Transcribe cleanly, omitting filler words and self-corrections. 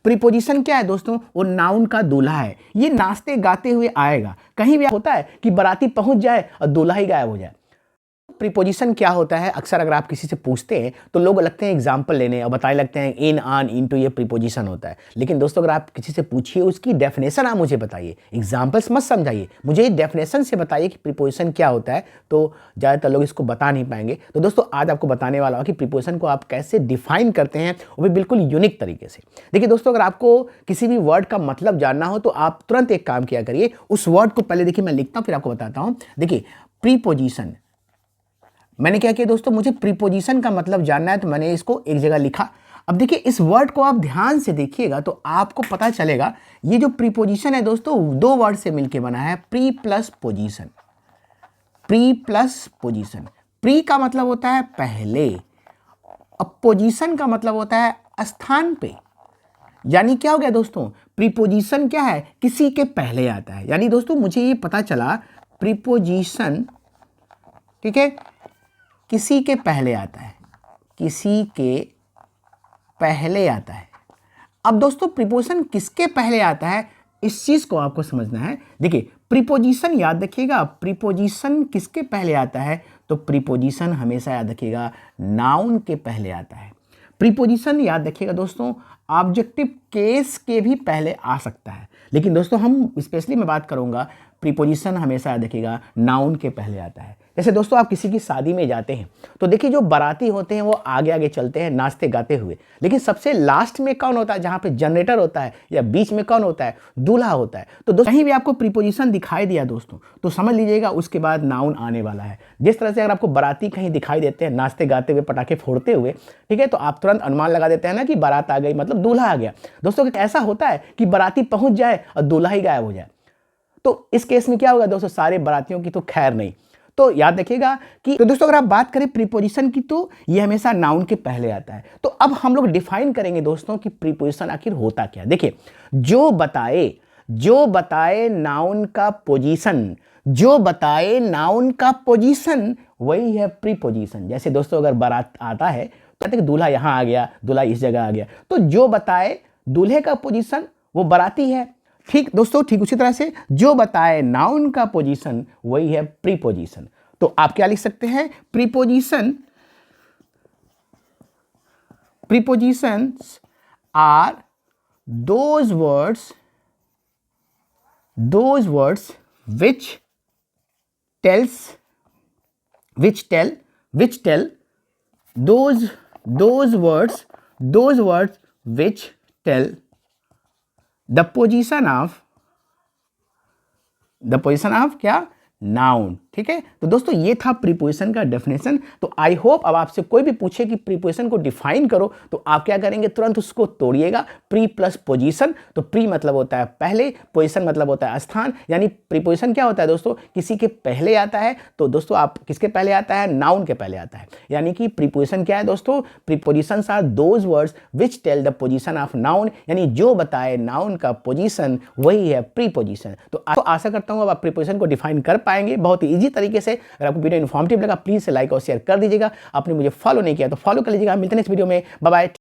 Preposition क्या है दोस्तों? वो नाउन का दूल्हा है। ये नाचते गाते हुए आएगा। कहीं भी होता है कि बाराती पहुंच जाए और दूल्हा ही गायब हो जाए। प्रीपोजिशन क्या होता है? अक्सर अगर आप किसी से पूछते हैं तो लोग लगते हैं एग्जाम्पल लेने और बताने लगते हैं इन, आन, इनटू, ये प्रीपोजिशन होता है। लेकिन दोस्तों अगर आप किसी से पूछिए उसकी डेफिनेशन आप मुझे बताइए, एग्जाम्पल्स मत समझाइए, मुझे डेफिनेशन से बताइए कि प्रीपोजिशन क्या होता है, तो ज़्यादातर लोग इसको बता नहीं पाएंगे। तो दोस्तों आज आपको बताने वाला हूँ कि प्रीपोजिशन को आप कैसे डिफाइन करते हैं, वो भी बिल्कुल यूनिक तरीके से। देखिए दोस्तों, अगर आपको किसी भी वर्ड का मतलब जानना हो तो आप तुरंत एक काम किया करिए, उस वर्ड को पहले देखिए मैं लिखता हूँ फिर आपको बताता हूँ। देखिए प्रीपोजिशन, मैंने क्या किया दोस्तों, मुझे प्रीपोजिशन का मतलब जानना है तो मैंने इसको एक जगह लिखा। अब देखिए इस वर्ड को आप ध्यान से देखिएगा तो आपको पता चलेगा ये जो प्रीपोजिशन है दोस्तों दो वर्ड से मिलकर बना है, pre plus position. Pre plus position, pre का मतलब होता है पहले, अब पोजीशन का मतलब होता है स्थान पे। यानी क्या हो गया दोस्तों, प्रीपोजिशन क्या है? किसी के पहले आता है। यानी दोस्तों मुझे ये पता चला प्रीपोजिशन, ठीक है, किसी के पहले आता है, किसी के पहले आता है। अब दोस्तों प्रीपोजिशन किसके पहले आता है इस चीज को आपको समझना है। देखिए प्रीपोजिशन याद रखिएगा, प्रीपोजिशन किसके पहले आता है? तो प्रीपोजिशन हमेशा याद रखिएगा नाउन के पहले आता है। प्रीपोजिशन याद रखिएगा दोस्तों ऑब्जेक्टिव केस के भी पहले आ सकता है, लेकिन दोस्तों हम स्पेशली मैं बात करूंगा प्रीपोजिशन हमेशा याद रखिएगा नाउन के पहले आता है। जैसे दोस्तों आप किसी की शादी में जाते हैं तो देखिए जो बाराती होते हैं वो आगे आगे चलते हैं नाचते गाते हुए, लेकिन सबसे लास्ट में कौन होता है? जहाँ पे जनरेटर होता है या बीच में कौन होता है? दूल्हा होता है। तो दोस्तों कहीं भी आपको प्रीपोजिशन दिखाई दिया दोस्तों तो समझ लीजिएगा उसके बाद नाउन आने वाला है। जिस तरह से अगर आपको बाराती कहीं दिखाई देते हैं नाचते गाते हुए पटाखे फोड़ते हुए, ठीक है, तो आप तुरंत अनुमान लगा देते हैं ना कि बारात आ गई मतलब दूल्हा आ गया। दोस्तों ऐसा होता है कि बाराती पहुंच जाए और दूल्हा ही गायब हो जाए, तो इस केस में क्या होगा दोस्तों? सारे बारातियों की तो खैर नहीं। तो याद रखिएगा कि तो दोस्तों अगर आप बात करें प्रीपोजिशन की तो ये हमेशा नाउन के पहले आता है। तो अब हम लोग डिफाइन करेंगे दोस्तों कि प्रीपोजिशन आखिर होता क्या। देखिए जो बताए नाउन का पोजीशन, जो बताए नाउन का पोजीशन वही है प्रीपोजिशन। जैसे दोस्तों अगर बारात आता है तो कहते हैं दूल्हा यहां आ गया, दूल्हा इस जगह आ गया, तो जो बताए दूल्हे का पोजीशन वो बाराती है। ठीक दोस्तों, ठीक उसी तरह से जो बताए नाउन का पोजीशन वही है प्रीपोजिशन। तो आप क्या लिख सकते हैं? Prepositions are those words which tell those words which tell the position of क्या? नाउन। ठीक है, तो दोस्तों ये था प्रीपोजिशन का डेफिनेशन। तो आई होप अब आपसे कोई भी पूछे कि प्रीपोजिशन को डिफाइन करो तो आप क्या करेंगे? तुरंत उसको तोड़िएगा। प्री प्लस पोजीशन, तो प्री मतलब होता है पहले, पोजीशन मतलब होता है स्थान। यानी प्रीपोजिशन क्या होता है दोस्तों? किसी के पहले आता है। तो दोस्तों आप किसके पहले आता है? नाउन के पहले आता है। यानी कि प्रीपोजिशन क्या है दोस्तों? Prepositions are those words which tell the position of noun, यानी जो बताए नाउन का पोजीशन वही है प्रीपोजिशन। तो आशा करता हूं अब आप प्रीपोजिशन को डिफाइन कर पाएंगे बहुत ही इजी तरीके से। अगर आपको वीडियो इन्फॉर्मेटिव लगा प्लीज लाइक और शेयर कर दीजिएगा। आपने मुझे फॉलो नहीं किया तो फॉलो कर लीजिएगा। मिलते हैं नेक्स्ट वीडियो में, बाय बाय।